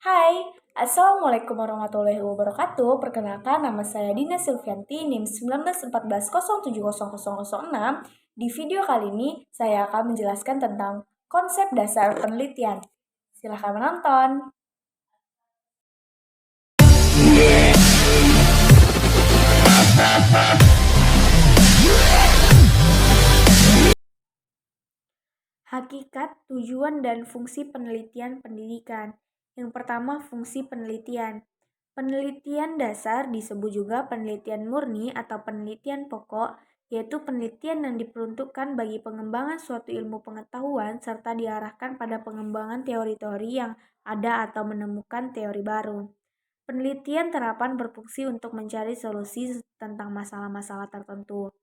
Hai, Assalamualaikum warahmatullahi wabarakatuh. Perkenalkan, nama saya Dina Silvianti, NIM 1914070006. Di video kali ini, saya akan menjelaskan tentang konsep dasar penelitian. Silahkan menonton. Hakikat, tujuan, dan fungsi penelitian pendidikan. Yang pertama, fungsi penelitian. Penelitian dasar disebut juga penelitian murni atau penelitian pokok, yaitu penelitian yang diperuntukkan bagi pengembangan suatu ilmu pengetahuan serta diarahkan pada pengembangan teori-teori yang ada atau menemukan teori baru. Penelitian terapan berfungsi untuk mencari solusi tentang masalah-masalah tertentu.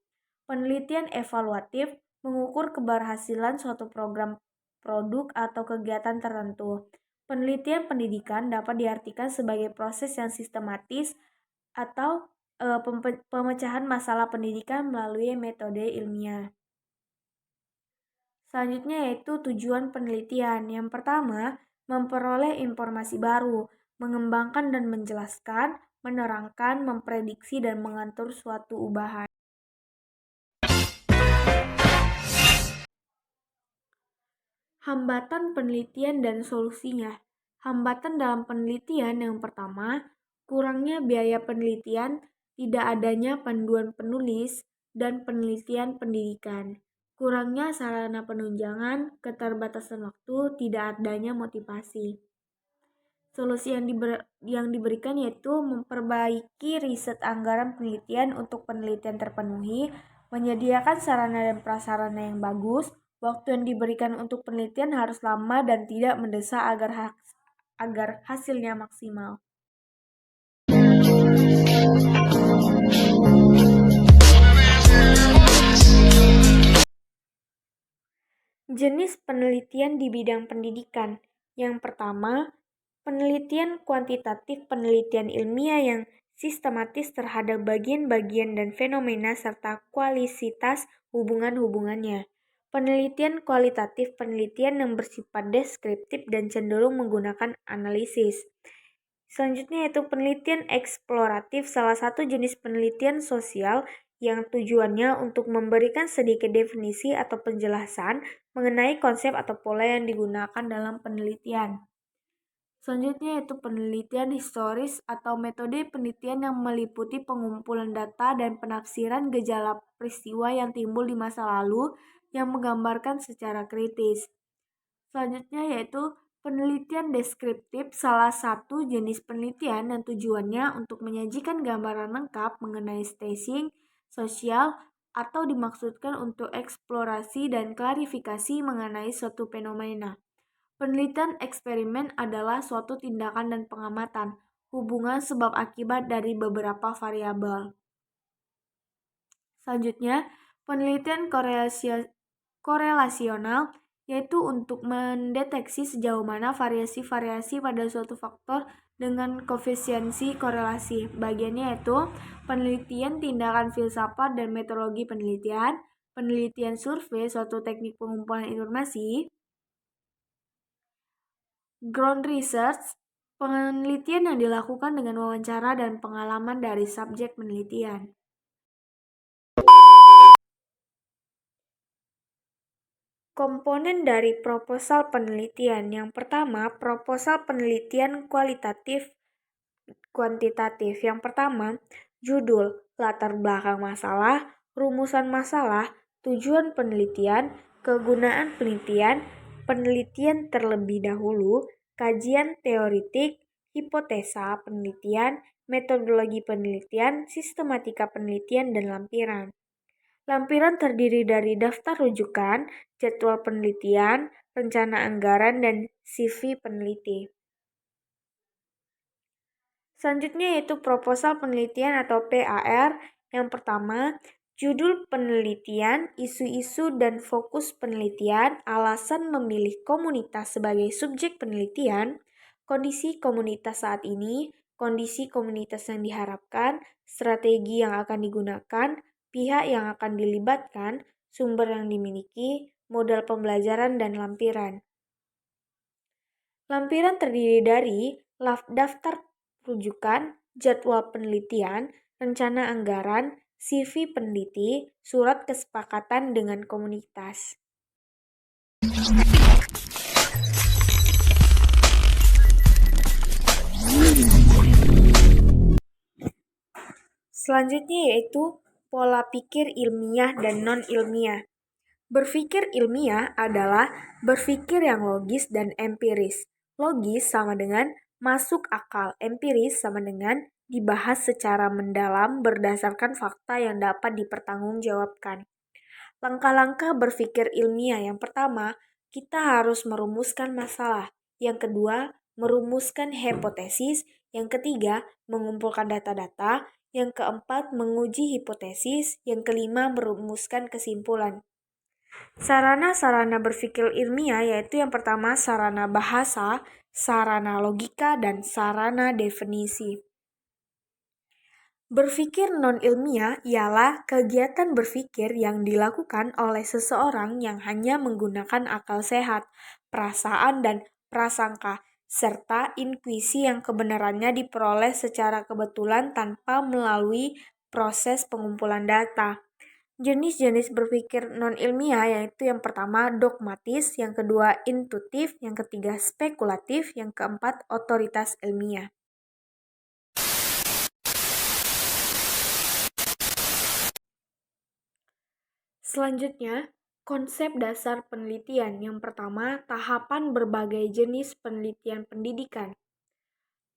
Penelitian evaluatif mengukur keberhasilan suatu program, produk, atau kegiatan tertentu. Penelitian pendidikan dapat diartikan sebagai proses yang sistematis atau pemecahan masalah pendidikan melalui metode ilmiah. Selanjutnya yaitu tujuan penelitian. Yang pertama, memperoleh informasi baru, mengembangkan dan menjelaskan, menerangkan, memprediksi, dan mengatur suatu ubahan. Hambatan penelitian dan solusinya. Hambatan dalam penelitian yang pertama, kurangnya biaya penelitian, tidak adanya panduan penulis, dan penelitian pendidikan. Kurangnya sarana penunjangan, keterbatasan waktu, tidak adanya motivasi. Solusi yang diberikan yaitu memperbaiki riset anggaran penelitian untuk penelitian terpenuhi, menyediakan sarana dan prasarana yang bagus, waktu yang diberikan untuk penelitian harus lama dan tidak mendesak agar hasilnya maksimal. Jenis penelitian di bidang pendidikan. Yang pertama, penelitian kuantitatif, penelitian ilmiah yang sistematis terhadap bagian-bagian dan fenomena serta kualisitas hubungan-hubungannya. Penelitian kualitatif, penelitian yang bersifat deskriptif dan cenderung menggunakan analisis. Selanjutnya yaitu penelitian eksploratif, salah satu jenis penelitian sosial yang tujuannya untuk memberikan sedikit definisi atau penjelasan mengenai konsep atau pola yang digunakan dalam penelitian. Selanjutnya yaitu penelitian historis atau metode penelitian yang meliputi pengumpulan data dan penafsiran gejala peristiwa yang timbul di masa lalu yang menggambarkan secara kritis. Selanjutnya yaitu penelitian deskriptif, salah satu jenis penelitian yang tujuannya untuk menyajikan gambaran lengkap mengenai staging sosial atau dimaksudkan untuk eksplorasi dan klarifikasi mengenai suatu fenomena. Penelitian eksperimen adalah suatu tindakan dan pengamatan hubungan sebab akibat dari beberapa variabel. Selanjutnya, penelitian korelasional yaitu untuk mendeteksi sejauh mana variasi-variasi pada suatu faktor dengan koefisiensi korelasi. Bagiannya yaitu penelitian tindakan filsafat dan metodologi penelitian, penelitian survei suatu teknik pengumpulan informasi, ground research, penelitian yang dilakukan dengan wawancara dan pengalaman dari subjek penelitian. Komponen dari proposal penelitian. Yang pertama, proposal penelitian kuantitatif. Yang pertama, judul, latar belakang masalah, rumusan masalah, tujuan penelitian, kegunaan penelitian, penelitian terlebih dahulu, kajian teoritik, hipotesa penelitian, metodologi penelitian, sistematika penelitian, dan lampiran. Lampiran terdiri dari daftar rujukan, jadwal penelitian, rencana anggaran, dan CV peneliti. Selanjutnya yaitu proposal penelitian atau PAR. Yang pertama, judul penelitian, isu-isu dan fokus penelitian, alasan memilih komunitas sebagai subjek penelitian, kondisi komunitas saat ini, kondisi komunitas yang diharapkan, strategi yang akan digunakan, pihak yang akan dilibatkan, sumber yang dimiliki, modal pembelajaran, dan lampiran. Lampiran terdiri dari daftar rujukan, jadwal penelitian, rencana anggaran, CV peneliti, surat kesepakatan dengan komunitas. Selanjutnya yaitu pola pikir ilmiah dan non-ilmiah. Berpikir ilmiah adalah berpikir yang logis dan empiris. Logis sama dengan masuk akal, empiris sama dengan dibahas secara mendalam berdasarkan fakta yang dapat dipertanggungjawabkan. Langkah-langkah berpikir ilmiah yang pertama, kita harus merumuskan masalah. Yang kedua, merumuskan hipotesis. Yang ketiga, mengumpulkan data-data. Yang keempat, menguji hipotesis. Yang kelima, merumuskan kesimpulan. Sarana-sarana berpikir ilmiah yaitu yang pertama sarana bahasa, sarana logika, dan sarana definisi. Berpikir non-ilmiah ialah kegiatan berpikir yang dilakukan oleh seseorang yang hanya menggunakan akal sehat, perasaan, dan prasangka, serta intuisi yang kebenarannya diperoleh secara kebetulan tanpa melalui proses pengumpulan data. Jenis-jenis berpikir non-ilmiah yaitu yang pertama dogmatis, yang kedua intuitif, yang ketiga spekulatif, yang keempat otoritas ilmiah. Selanjutnya, konsep dasar penelitian. Yang pertama, tahapan berbagai jenis penelitian pendidikan.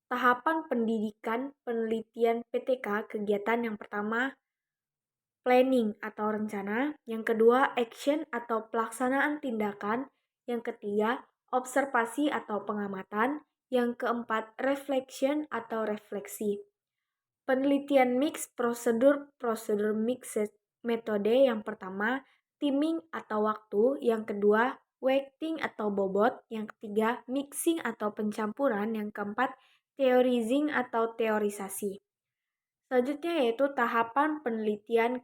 Tahapan pendidikan penelitian PTK kegiatan yang pertama, planning atau rencana. Yang kedua, action atau pelaksanaan tindakan. Yang ketiga, observasi atau pengamatan. Yang keempat, reflection atau refleksi. Penelitian mix prosedur mixed metode. Yang pertama, timing atau waktu. Yang kedua, weighting atau bobot. Yang ketiga, mixing atau pencampuran. Yang keempat, theorizing atau teorisasi. Selanjutnya yaitu tahapan penelitian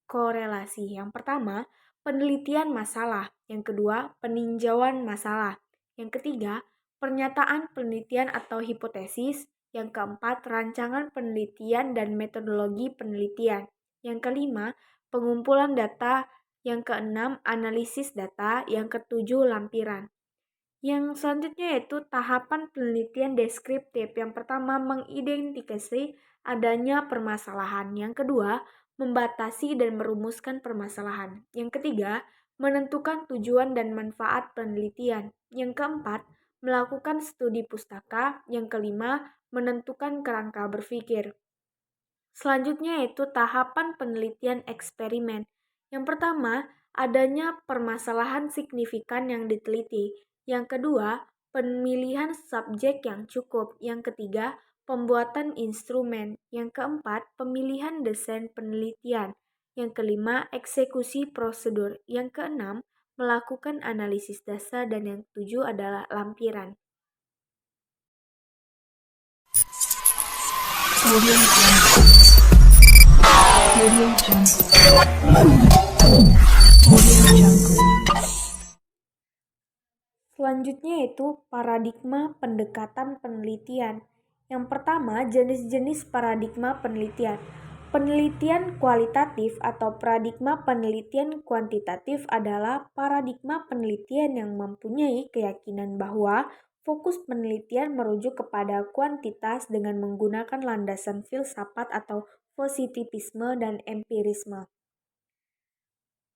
korelasi. Yang pertama, penelitian masalah. Yang kedua, peninjauan masalah. Yang ketiga, pernyataan penelitian atau hipotesis. Yang keempat, rancangan penelitian dan metodologi penelitian. Yang kelima, pengumpulan data. Yang keenam, analisis data. Yang ketujuh, lampiran. Yang selanjutnya yaitu tahapan penelitian deskriptif. Yang pertama, mengidentifikasi adanya permasalahan. Yang kedua, membatasi dan merumuskan permasalahan. Yang ketiga, menentukan tujuan dan manfaat penelitian. Yang keempat, melakukan studi pustaka. Yang kelima, menentukan kerangka berpikir. Selanjutnya yaitu tahapan penelitian eksperimen. Yang pertama, adanya permasalahan signifikan yang diteliti. Yang kedua, pemilihan subjek yang cukup. Yang ketiga, pembuatan instrumen. Yang keempat, pemilihan desain penelitian. Yang kelima, eksekusi prosedur. Yang keenam, melakukan analisis dasar. Dan yang ketujuh adalah lampiran. Selanjutnya yaitu paradigma pendekatan penelitian. Yang pertama, jenis-jenis paradigma penelitian. Penelitian kualitatif atau paradigma penelitian kuantitatif adalah paradigma penelitian yang mempunyai keyakinan bahwa fokus penelitian merujuk kepada kuantitas dengan menggunakan landasan filsafat atau positivisme dan empirisme.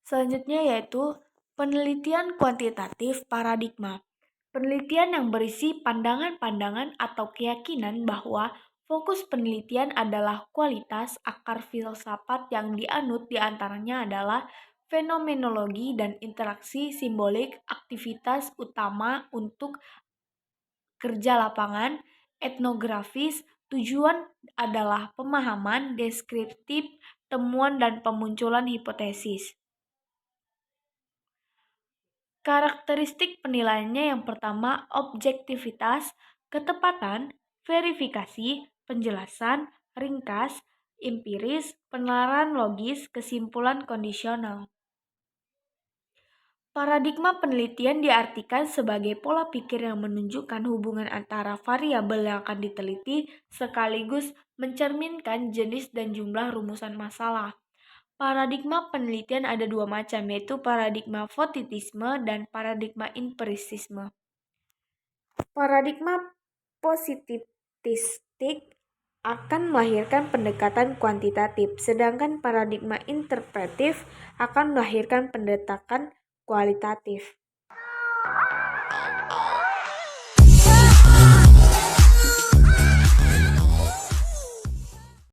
Selanjutnya yaitu penelitian kuantitatif paradigma. Penelitian yang berisi pandangan-pandangan atau keyakinan bahwa fokus penelitian adalah kualitas akar filsafat yang dianut diantaranya adalah fenomenologi dan interaksi simbolik aktivitas utama untuk kerja lapangan, etnografis, tujuan adalah pemahaman, deskriptif, temuan dan pemunculan hipotesis. Karakteristik penilaiannya yang pertama, objektivitas, ketepatan, verifikasi, penjelasan, ringkas, empiris, penalaran logis, kesimpulan kondisional. Paradigma penelitian diartikan sebagai pola pikir yang menunjukkan hubungan antara variabel yang akan diteliti sekaligus mencerminkan jenis dan jumlah rumusan masalah. Paradigma penelitian ada dua macam, yaitu paradigma positisme dan paradigma empirisisme. Paradigma positivistik akan melahirkan pendekatan kuantitatif, sedangkan paradigma interpretif akan melahirkan pendekatan kualitatif.